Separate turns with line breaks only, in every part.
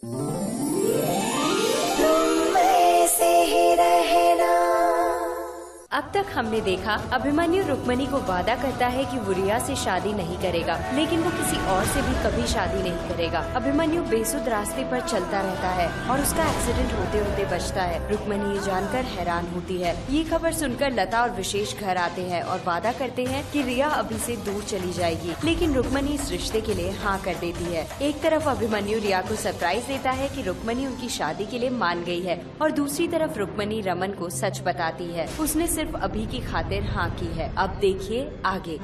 तुम ऐसे ही रहना।
अब तक हमने देखा अभिमन्यु रुक्मणी को वादा करता है कि वो रिया से शादी नहीं करेगा, लेकिन वो किसी और से भी कभी शादी नहीं करेगा। अभिमन्यु बेसुध रास्ते पर चलता रहता है और उसका एक्सीडेंट होते होते बचता है। रुक्मणी ये जानकर हैरान होती है। ये खबर सुनकर लता और विशेष घर आते हैं और वादा करते हैं कि रिया अभी से दूर चली जाएगी, लेकिन रुक्मणी इस रिश्ते के लिए हाँ कर देती है। एक तरफ अभिमन्यु रिया को सरप्राइज देता है कि रुक्मणी उनकी शादी के लिए मान गई है, और दूसरी तरफ रुक्मणी रमन को सच बताती है, उसने सिर्फ अभी की खातिर हाँ की है। अब देखिए आगे।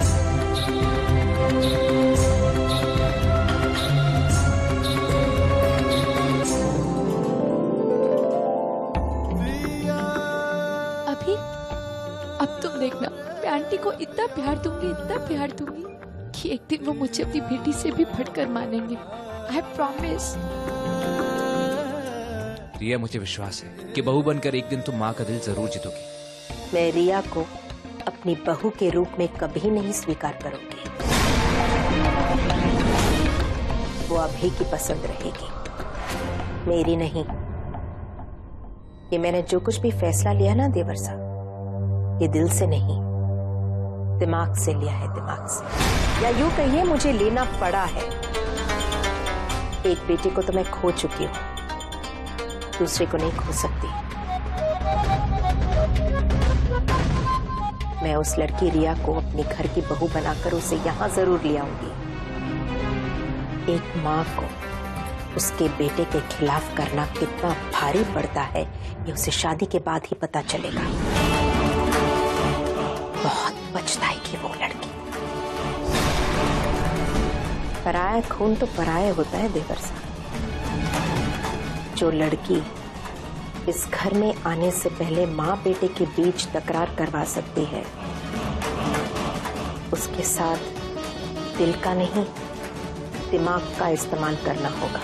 अभी अब तुम देखना, मैं आंटी को इतना प्यार दूंगी कि एक दिन वो मुझे अपनी बेटी से भी बढ़कर मानेंगे। I promise.
रिया, मुझे विश्वास है कि बहू बनकर एक दिन तुम माँ का दिल जरूर जीतोगी।
मैं रिया को अपनी बहू के रूप में कभी नहीं स्वीकार करूंगी। वो अभी की पसंद रहेगी, मेरी नहीं। ये मैंने जो कुछ भी फैसला लिया ना देवर साहब, ये दिल से नहीं, दिमाग से लिया है, दिमाग से। या यूं कहिए, मुझे लेना पड़ा है। एक बेटे को तो मैं खो चुकी हूँ, दूसरे को नहीं खो सकती। मैं उस लड़की रिया को अपने घर की बहू बनाकर उसे यहाँ जरूर ले आऊंगी। एक माँ को उसके बेटे के खिलाफ करना कितना भारी पड़ता है, ये उसे शादी के बाद ही पता चलेगा। बहुत पछताएगी वो लड़की। पराया खून तो पराया होता है देवर साहब। जो लड़की इस घर में आने से पहले माँ बेटे के बीच तकरार करवा सकती है, उसके साथ दिल का नहीं, दिमाग का इस्तेमाल करना होगा।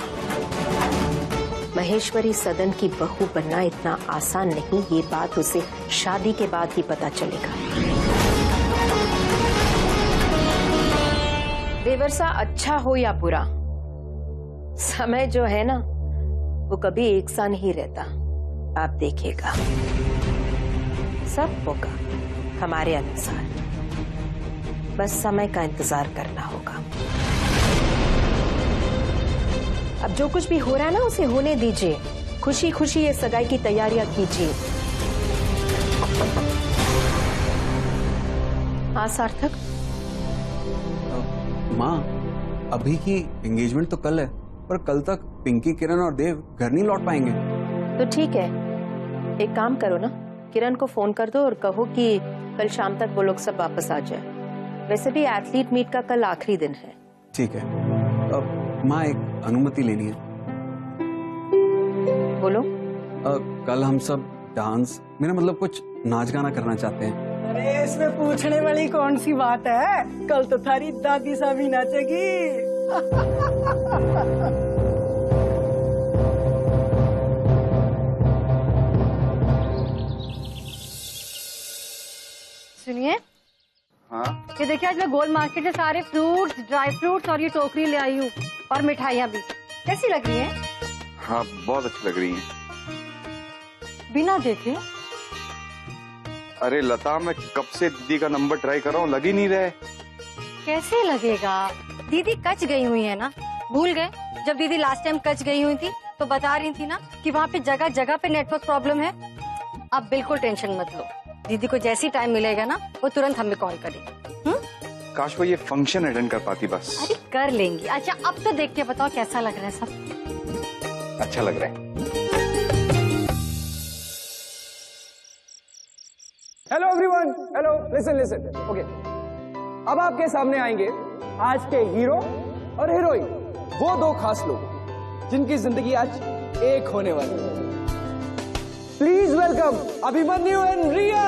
महेश्वरी सदन की बहू बनना इतना आसान नहीं, ये बात उसे शादी के बाद ही पता चलेगा। देवरसा, अच्छा हो या बुरा, समय जो है ना वो कभी एक सा नहीं रहता। आप देखिएगा, सब होगा हमारे अनुसार, बस समय का इंतजार करना होगा। अब जो कुछ भी हो रहा है ना, उसे होने दीजिए। खुशी खुशी ये सगाई की तैयारियां कीजिए। हाँ सार्थक।
माँ, अभी की एंगेजमेंट तो कल है, पर कल तक पिंकी, किरण और देव घर नहीं लौट पाएंगे।
तो ठीक है, एक काम करो ना, किरण को फोन कर दो और कहो कि कल शाम तक वो लोग सब वापस आ जाए। वैसे भी एथलीट मीट का कल आखिरी दिन है।
ठीक है। अब माँ, एक अनुमति लेनी है।
बोलो।
कल हम सब डांस, मेरा मतलब कुछ नाच गाना करना चाहते हैं।
अरे इसमें पूछने वाली कौन सी बात है, कल तो थारी दादी सा भी नाचेगी।
सुनिए।
हाँ?
ये देखिए, आज मैं गोल मार्केट से सारे फ्रूट्स, ड्राई फ्रूट्स और ये टोकरी ले आई हूँ, और मिठाइयाँ भी। कैसी लग रही है?
हाँ, बहुत अच्छी लग रही है।
बिना देखे?
अरे लता, मैं कब से दीदी का नंबर ट्राई कर रहा हूँ, लग ही नहीं रहे।
कैसे लगेगा? दीदी कच गई हुई है ना, भूल गए? जब दीदी लास्ट टाइम कच गई हुई थी तो बता रही थी ना कि वहाँ पे जगह जगह पे नेटवर्क प्रॉब्लम है। अब बिल्कुल टेंशन मत लो, दीदी को जैसी टाइम मिलेगा ना वो तुरंत हमें कॉल करेगी।
काश वो ये फंक्शन अटेंड कर पाती बस।
अरे कर लेंगी। अच्छा अब तो देख के बताओ कैसा लग रहा है सब?
अच्छा लग रहा है।
Hello everyone, hello, listen. Okay, अब आपके सामने आएंगे आज के हीरो और हीरोइन, वो दो खास लोग जिनकी जिंदगी आज एक होने वाली है। प्लीज वेलकम अभिमन्यु एंड रिया।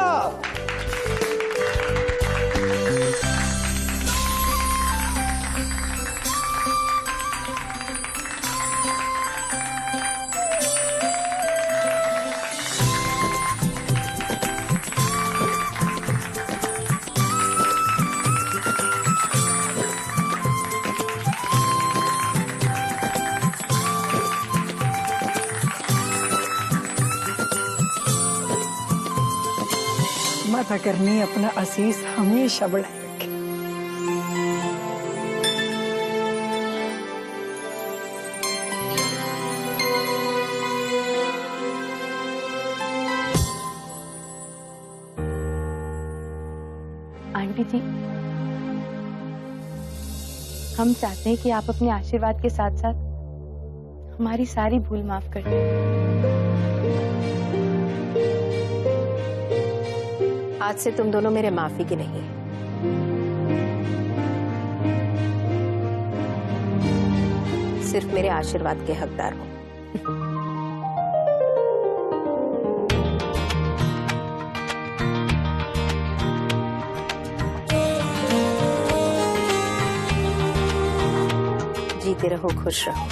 माता करनी अपना आशीष हमेशा बढ़ाए रखे।
आंटी जी, हम चाहते हैं कि आप अपने आशीर्वाद के साथ साथ हमारी सारी भूल माफ कर दें।
आज से तुम दोनों मेरे माफी के नहीं, सिर्फ मेरे आशीर्वाद के हकदार हो। जीते रहो, खुश रहो।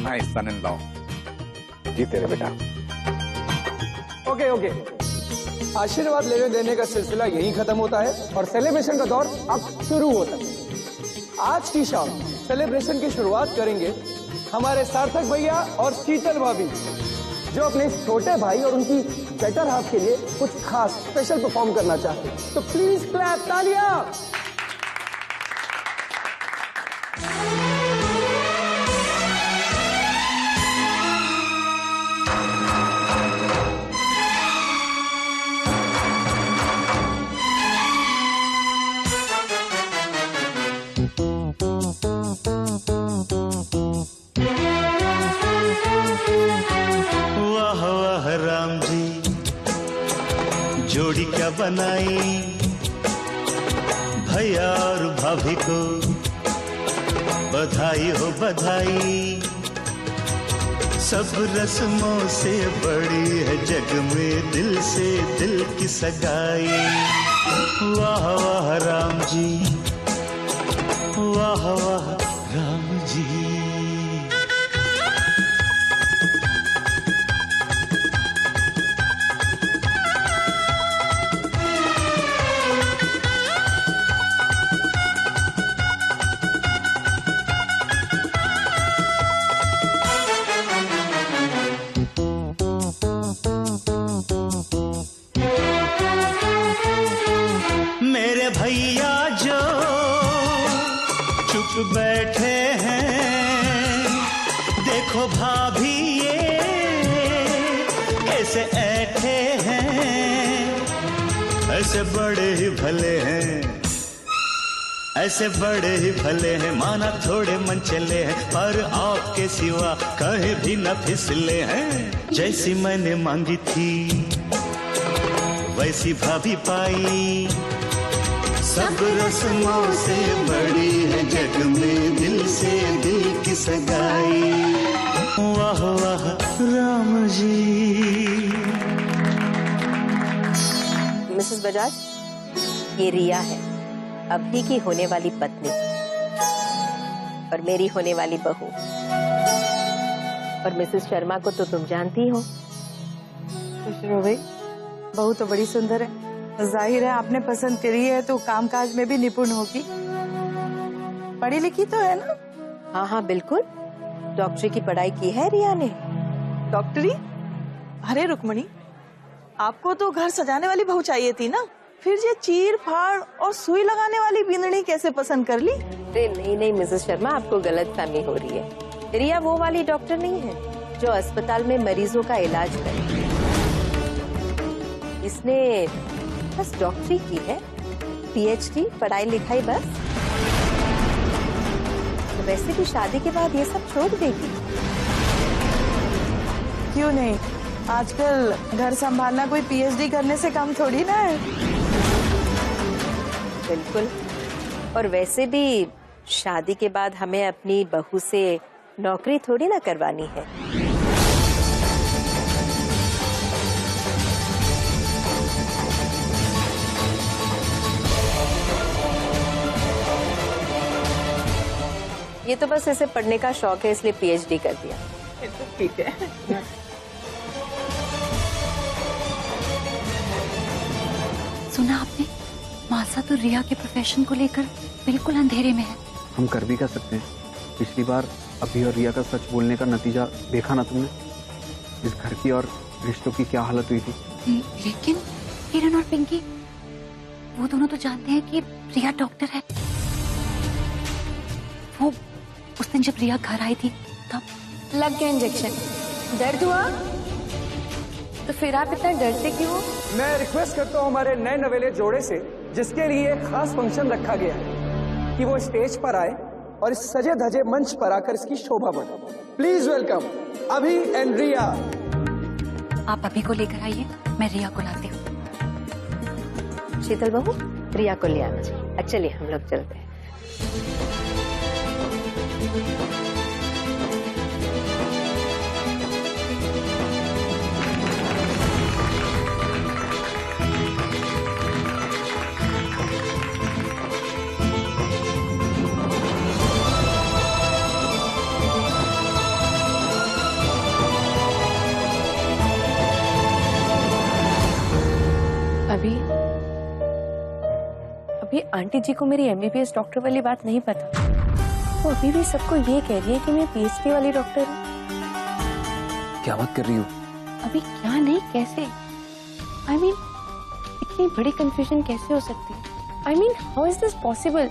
माय सन इन लॉ,
जीते रहे बेटा।
ओके ओके, आशीर्वाद लेने देने का सिलसिला यहीं खत्म होता है और सेलिब्रेशन का दौर अब शुरू होता है। आज की शाम सेलिब्रेशन की शुरुआत करेंगे हमारे सार्थक भैया और शीतल भाभी, जो अपने छोटे भाई और उनकी बेटर हाफ के लिए कुछ खास स्पेशल परफॉर्म करना चाहते हैं। तो प्लीज क्लैप, तालियां।
वाह वाह राम जी, जोड़ी क्या बनाई, भैया और भाभी को बधाई हो बधाई। सब रस्मों से बड़ी है जग में दिल से दिल की सगाई। वाह वाह राम जी, वाह वाह राम जी। मेरे भैया जो चुप बैठे हैं, देखो भाभी ये कैसे ऐठे हैं। ऐसे बड़े ही भले हैं, ऐसे बड़े ही भले हैं, माना थोड़े मन चले हैं, पर आपके सिवा कहीं भी न फिसले हैं। जैसी मैंने मांगी थी वैसी भाभी पाई, सब रस्मों से बड़ी है जग में दिल से दिल की सगाई। वाह वाह राम जी।
मिसेस बजाज, ये रिया है, अभी की होने वाली पत्नी और मेरी होने वाली बहू। और मिसेस शर्मा को तो तुम जानती हो।
खुश रहो भाई, बहू तो बड़ी सुंदर है, जाहिर है आपने पसंद करी है तो कामकाज में भी निपुण होगी। पढ़ी लिखी तो है ना?
हाँ हाँ बिल्कुल, डॉक्टरी की पढ़ाई की है रिया ने।
डॉक्टरी? अरे रुक्मणी, आपको तो घर सजाने वाली बहू चाहिए थी ना, फिर ये चीर फाड़ और सुई लगाने वाली बींदड़ी कैसे पसंद कर ली?
नहीं नहीं मिसेस शर्मा, आपको गलत फहमी हो रही है। रिया वो वाली डॉक्टर नहीं है जो अस्पताल में मरीजों का इलाज करे। इसने बस डॉक्टरी की है, पीएचडी, पढ़ाई लिखाई बस। तो वैसे भी शादी के बाद ये सब छोड़ देगी।
क्यों नहीं, आजकल घर संभालना कोई पीएचडी करने से कम थोड़ी ना है।
बिल्कुल, और वैसे भी शादी के बाद हमें अपनी बहू से नौकरी थोड़ी ना करवानी है। ये तो बस ऐसे पढ़ने का शौक है, इसलिए पीएचडी कर दिया।
तो ठीक है।
सुना आपने, मासा तो रिया के प्रोफेशन को लेकर बिल्कुल अंधेरे में है।
हम कर भी कर सकते हैं, पिछली बार अभी और रिया का सच बोलने का नतीजा देखा ना तुमने? इस घर की और रिश्तों की क्या हालत हुई थी।
लेकिन किरण और पिंकी वो दोनों तो जानते हैं कि रिया डॉक्टर है। वो उस दिन जब रिया घर आई थी तब
लग गया इंजेक्शन। दर्द हुआ? तो फिर आप इतना डरते क्यों?
मैं रिक्वेस्ट करता हूँ हमारे नए नवेले जोड़े से, जिसके लिए एक खास फंक्शन रखा गया है, कि वो स्टेज पर आए और इस सजे धजे मंच पर आकर इसकी शोभा बढ़ाए। प्लीज वेलकम अभी एंड रिया।
आप अभी को लेकर आइए, मैं रिया को लाती हूँ।
शीतल बहू, रिया को ले आना चाहिए। चलिए हम लोग चलते हैं।
अभी आंटी जी को मेरी एमबीबीएस डॉक्टर वाली बात नहीं पता। वो अभी भी सबको ये कह रही है कि मैं पीएचडी वाली डॉक्टर हूँ।
क्या बात कर रही हो?
अभी क्या नहीं कैसे? I mean, इतनी बड़ी कंफ्यूजन कैसे हो सकती है? I mean, how is this possible?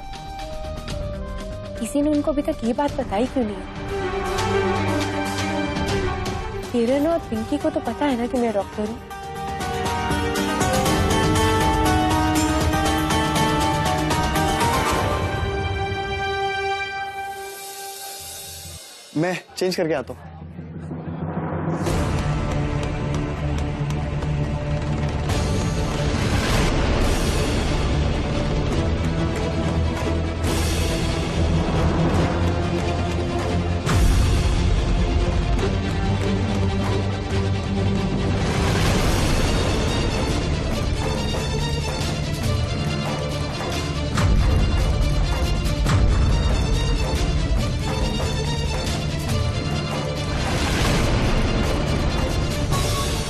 किसी ने उनको अभी तक ये बात बताई क्यों नहीं? किरण और पिंकी को तो पता है ना कि मैं डॉक्टर हूँ।
मैं चेंज करके आता हूँ।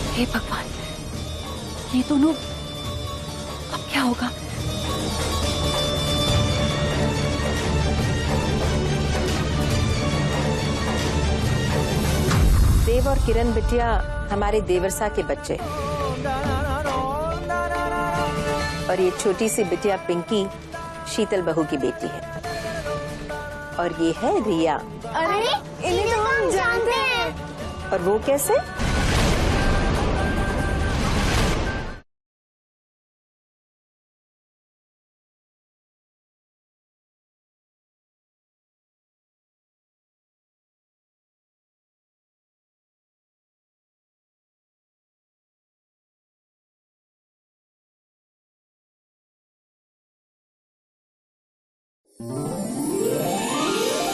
हे भगवान, ये दोनों अब क्या होगा?
देव और किरण बिटिया हमारे देवरसा के बच्चे, और ये छोटी सी बिटिया पिंकी शीतल बहू की बेटी है, और ये है रिया।
अरे इन्हें तो हम जानते हैं।
और वो कैसे?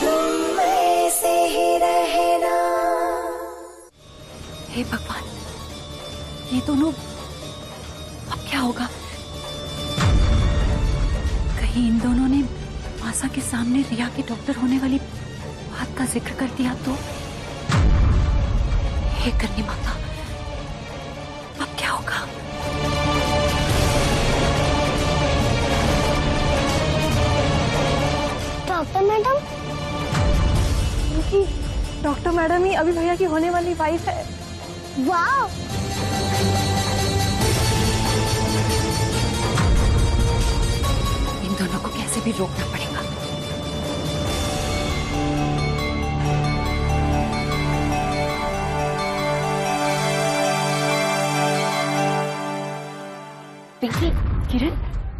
तुम ऐसे ही रहना।
हे भगवान, ये दोनों अब क्या होगा? कहीं इन दोनों ने आशा के सामने रिया के डॉक्टर होने वाली बात का जिक्र कर दिया तो? हे करनी माता, अब क्या होगा?
डॉक्टर मैडम,
डॉक्टर मैडम ही अभी भैया की होने वाली वाइफ है।
वाह!
इन दोनों को कैसे भी रोकना पड़ेगा। पिंकी, किरण,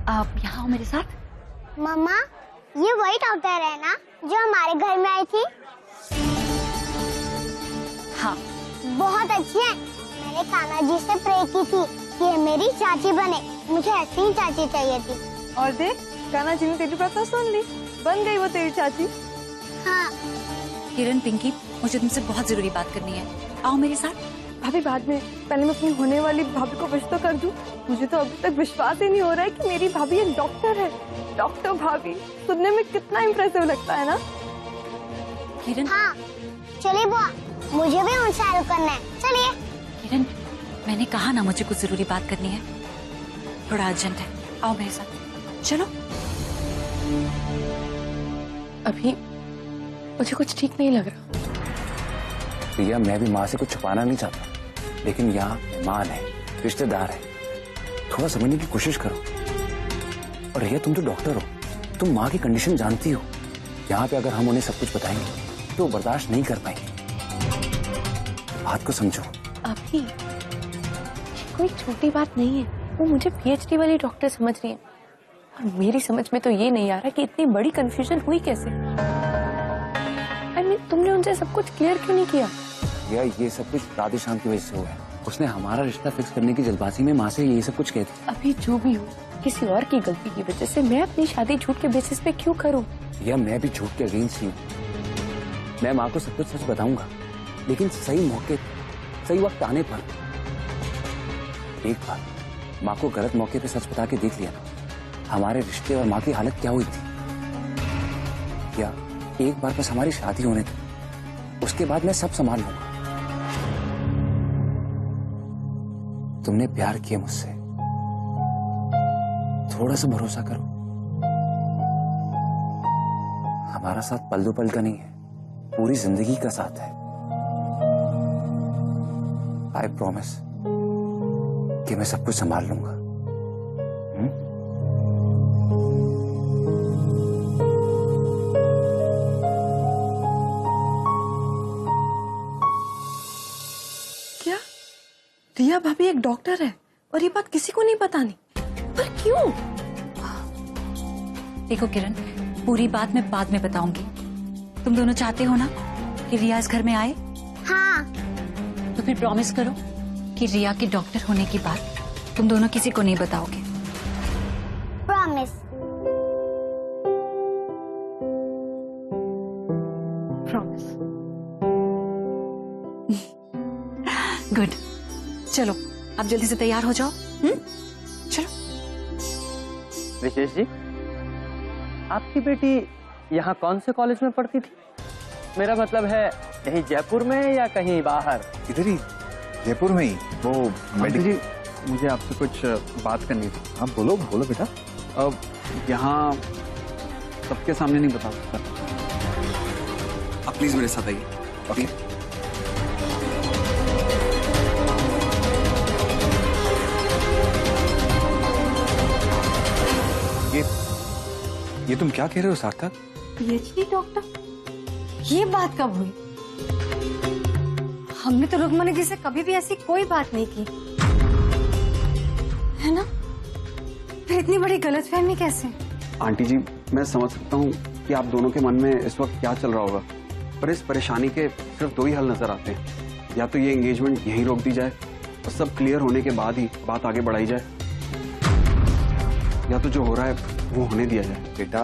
आप यहाँ आओ मेरे साथ।
मम्मा, ये वही डॉक्टर है ना जो हमारे घर में आई थी?
हाँ।
बहुत अच्छी है। मैंने कान्हा जी से प्रे की थी कि ये मेरी चाची बने। मुझे ऐसी ही चाची चाहिए थी।
और देख, कान्हा जी ने तेरी प्रार्थना सुन ली, बन गई वो तेरी चाची।
हाँ।
किरण, पिंकी, मुझे तुमसे बहुत जरूरी बात करनी है, आओ मेरे साथ।
भाभी बाद में, पहले मैं अपनी होने वाली भाभी को विश तो कर दूं। मुझे तो अभी तक विश्वास ही नहीं हो रहा है कि मेरी भाभी एक डॉक्टर है। डॉक्टर भाभी सुनने में कितना इम्प्रेसिव लगता है ना?
किरण।
हाँ, चलिए बुआ, मुझे भी उनसे हेल्प करना है। चलिए।
किरण, मैंने कहा ना मुझे कुछ जरूरी बात करनी है, थोड़ा अर्जेंट है, आओ मेरे साथ। चलो।
अभी
मुझे कुछ ठीक नहीं लग रहा।
रिया, मैं भी माँ से कुछ छुपाना नहीं चाहता, लेकिन यहाँ मेहमान है, रिश्तेदार है, थोड़ा समझने की कोशिश करो। और रिया, तुम तो डॉक्टर हो, तुम माँ की कंडीशन जानती हो। यहाँ पे अगर हम उन्हें सब कुछ बताएंगे तो वो बर्दाश्त नहीं कर पाएंगे। बात को समझो।
अभी कोई छोटी बात नहीं है, वो मुझे पीएचडी वाली डॉक्टर समझ रही है, और मेरी समझ में तो ये नहीं आ रहा कि इतनी बड़ी कंफ्यूजन हुई कैसे। तुमने उनसे सब कुछ क्लियर क्यों नहीं किया?
या ये सब कुछ राधेश्याम की वजह से हुआ है। उसने हमारा रिश्ता फिक्स करने की जल्दबाजी में माँ से ये सब कुछ कह दिया।
अभी जो भी हो, किसी और की गलती की वजह से मैं अपनी शादी झूठ के बेसिस पे क्यों करूं?
या मैं भी झूठ के अगेंस्ट ही हूँ। मैं माँ को सब कुछ सच बताऊंगा, लेकिन सही मौके, सही वक्त आने पर। एक बार माँ को गलत मौके पे सच बता के देख लिया ना, हमारे रिश्ते और माँ की हालत क्या हुई थी। या एक बार बस हमारी शादी होने थी, उसके बाद मैं सब संभाल लूंगा। तुमने प्यार किया मुझसे, थोड़ा सा भरोसा करो। हमारा साथ पल दो पल का नहीं है, पूरी जिंदगी का साथ है। आई प्रॉमिस कि मैं सब कुछ संभाल लूंगा।
क्या रिया भाभी एक डॉक्टर है और ये बात किसी को नहीं बतानी? पर क्यों?
देखो किरण, पूरी बात मैं बाद में बताऊंगी। तुम दोनों चाहते हो ना कि रिया इस घर में आए?
हाँ।
तो फिर प्रॉमिस करो कि रिया के डॉक्टर होने की बात तुम दोनों किसी को नहीं बताओगे।
प्रॉमिस।
प्रॉमिस। गुड। चलो आप जल्दी से तैयार हो जाओ। चलो।
विशेष जी, आपकी बेटी यहाँ कौन से कॉलेज में पढ़ती थी? मेरा मतलब है यहीं जयपुर में या कहीं बाहर?
इधर ही, जयपुर में ही। वो
जी, मुझे आपसे कुछ बात करनी थी।
आप बोलो बोलो बेटा।
अब यहाँ सबके सामने नहीं बता सकता।
आप प्लीज मेरे साथ आइए। ओके। ये तुम क्या कह रहे हो सार्थक?
PhD doctor? ये बात कब हुई? हमने तो रुक्मणी जी से कभी भी ऐसी कोई बात नहीं की, है ना? फिर इतनी बड़ी गलतफहमी कैसे?
आंटी जी, मैं समझ सकता हूँ कि आप दोनों के मन में इस वक्त क्या चल रहा होगा, पर इस परेशानी के सिर्फ दो ही हल नजर आते हैं। या तो ये एंगेजमेंट यहीं रोक दी जाए और सब क्लियर होने के बाद ही बात आगे बढ़ाई जाए, या तो जो हो रहा है वो होने दिया जाए।
बेटा,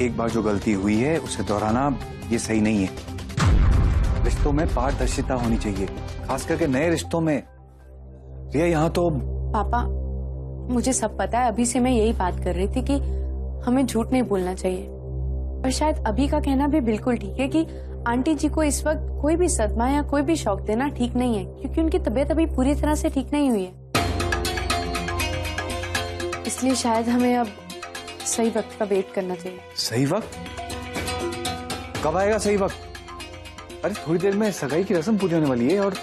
एक बार जो गलती हुई है उसे दोहराना ये सही नहीं है। रिश्तों में पारदर्शिता होनी चाहिए, खास करके नए रिश्तों में। रिया, यहाँ तो
पापा, मुझे सब पता है। अभी से मैं यही बात कर रही थी कि हमें झूठ नहीं बोलना चाहिए, और शायद अभी का कहना भी बिल्कुल ठीक है कि आंटी जी को इस वक्त कोई भी सदमा या कोई भी शौक देना ठीक नहीं है, क्योंकि उनकी तबीयत अभी पूरी तरह से ठीक नहीं हुई है। इसलिए शायद हमें अब सही वक्त का वेट करना चाहिए।
सही वक्त? कब आएगा सही वक्त? अरे थोड़ी देर में सगाई की रस्म पूरी होने वाली है, और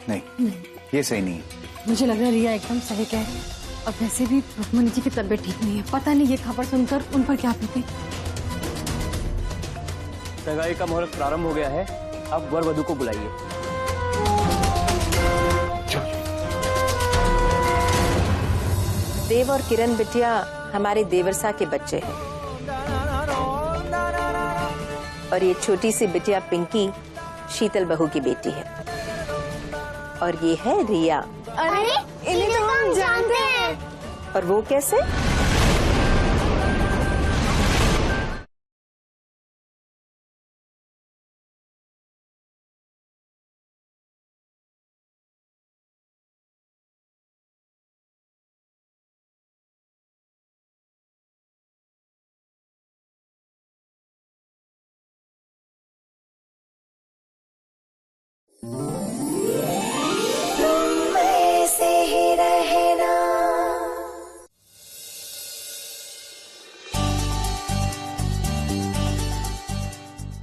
नहीं, ये सही नहीं है।
मुझे लग रहा है रिया एकदम सही कह रही है। अब वैसे भी रुक्मणी जी की तबीयत ठीक नहीं है, पता नहीं ये खबर सुनकर उन पर क्या बीती।
सगाई का मुहूर्त प्रारंभ हो गया है, अब वर वधू को बुलाइए।
देव और किरण बिटिया हमारे देवरसा के बच्चे हैं, और ये छोटी सी बिटिया पिंकी शीतल बहू की बेटी है, और ये है रिया।
अरे इन्हें तो हम जानते हैं।
और वो कैसे?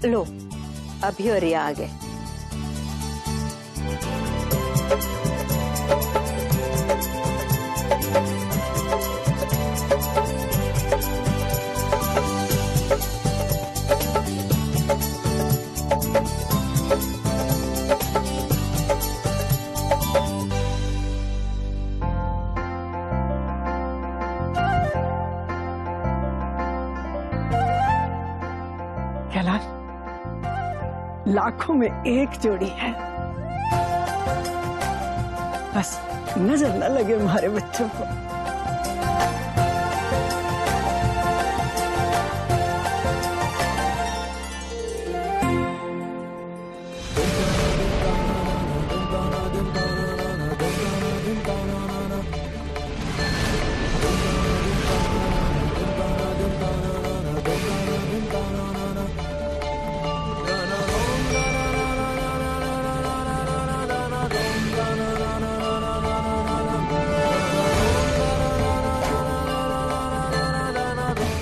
लो, अभी और रिया आ गए।
कैलाश, लाखों में एक जोड़ी है, बस नजर न लगे हमारे बच्चों को।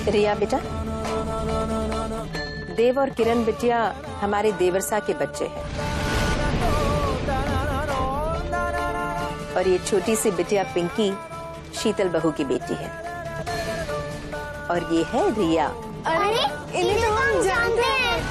रिया बेटा, देव और किरण बिटिया हमारे देवरसा के बच्चे हैं, और ये छोटी सी बिटिया पिंकी शीतल बहू की बेटी है, और ये है रिया।
अरे इन्हें तो हम जानते हैं।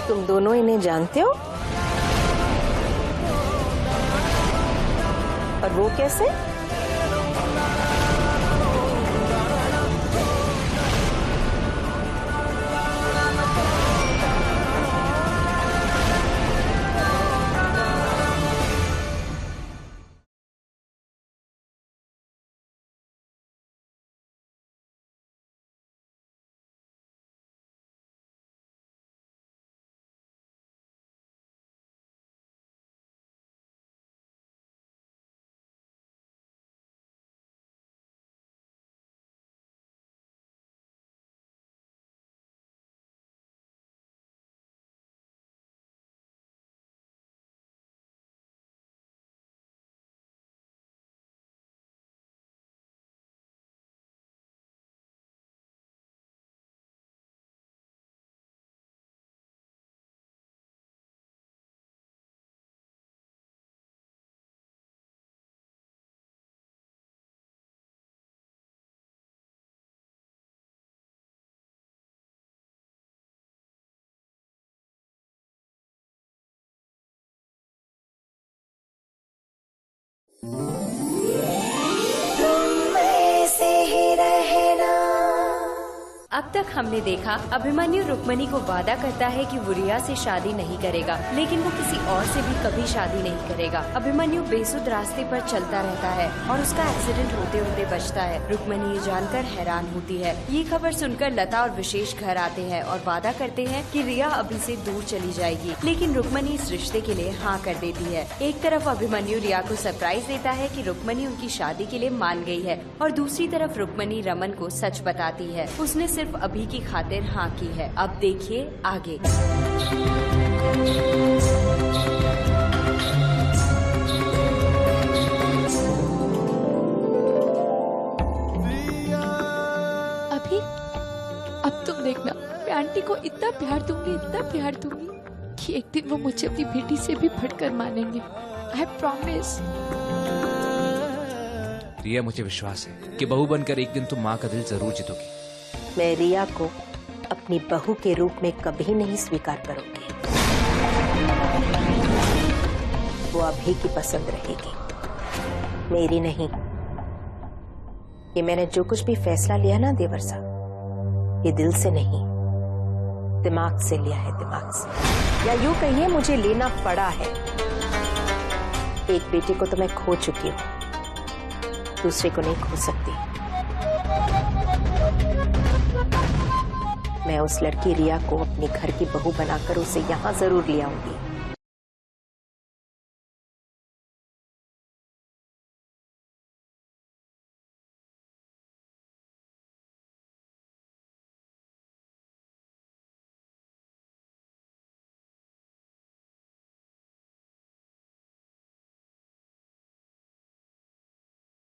तुम दोनों इन्हें जानते हो? और वो कैसे?
अब तक हमने देखा अभिमन्यु रुक्मणी को वादा करता है कि वो रिया से शादी नहीं करेगा, लेकिन वो किसी और से भी कभी शादी नहीं करेगा। अभिमन्यु बेसुध रास्ते पर चलता रहता है और उसका एक्सीडेंट होते होते बचता है। रुक्मणी ये जानकर हैरान होती है। ये खबर सुनकर लता और विशेष घर आते हैं और वादा करते हैं कि रिया अभी से दूर चली जाएगी, लेकिन रुक्मणी इस रिश्ते के लिए हाँ कर देती है। एक तरफ अभिमन्यु रिया को सरप्राइज देता है कि रुक्मणी उनकी शादी के लिए मान गई है, और दूसरी तरफ रुक्मणी रमन को सच बताती है, उसने सिर्फ अभी की खातिर हाँ की है। अब देखिए आगे।
अभी अब तुम देखना, मैं आंटी को इतना प्यार दूंगी कि एक दिन वो मुझे अपनी बेटी से भी बढ़कर मानेंगे। I promise.
रिया, मुझे विश्वास है कि बहू बनकर एक दिन तुम माँ का दिल जरूर जीतोगी।
मैं रिया को अपनी बहू के रूप में कभी नहीं स्वीकार करूंगी। वो अभी की पसंद रहेगी, मेरी नहीं। ये मैंने जो कुछ भी फैसला लिया ना देवरसा, ये दिल से नहीं, दिमाग से लिया है, दिमाग से। या यूं कहिए, मुझे लेना पड़ा है। एक बेटे को तो मैं खो चुकी हूं, दूसरे को नहीं खो सकती। मैं उस लड़की रिया को अपने घर की बहू बनाकर उसे यहाँ जरूर ले आऊंगी।